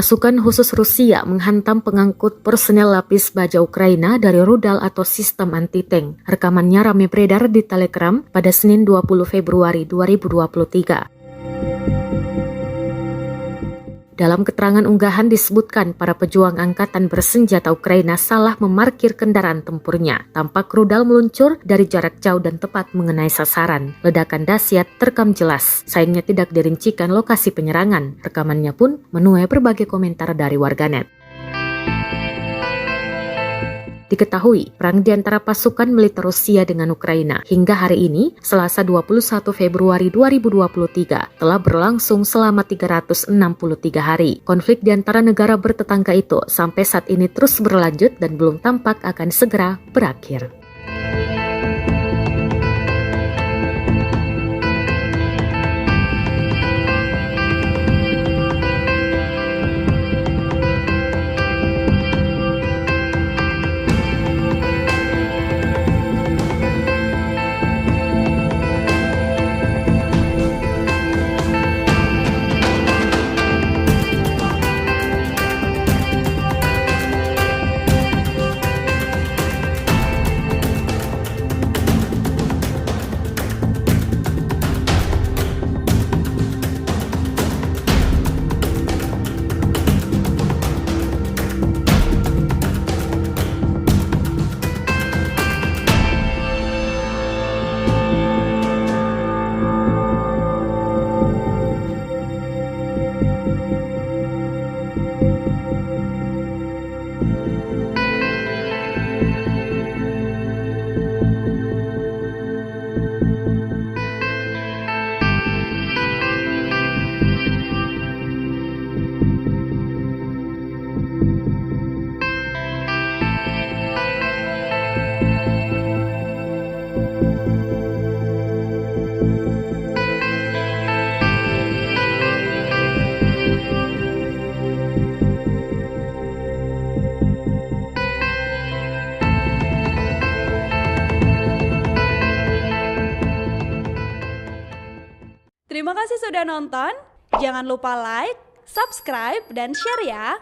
Pasukan khusus Rusia menghantam pengangkut personel lapis baja Ukraina dari rudal atau sistem anti-tank. Rekamannya ramai beredar di Telegram pada Senin 20 Februari 2023. Dalam keterangan unggahan disebutkan para pejuang angkatan bersenjata Ukraina salah memarkir kendaraan tempurnya. Tampak rudal meluncur dari jarak jauh dan tepat mengenai sasaran. Ledakan dahsyat terekam jelas. Sayangnya tidak dirincikan lokasi penyerangan. Rekamannya pun menuai berbagai komentar dari warganet. Diketahui, perang di antara pasukan militer Rusia dengan Ukraina hingga hari ini, Selasa 21 Februari 2023, telah berlangsung selama 363 hari. Konflik di antara negara bertetangga itu sampai saat ini terus berlanjut dan belum tampak akan segera berakhir. Terima kasih sudah nonton. Jangan lupa like, subscribe, dan share ya.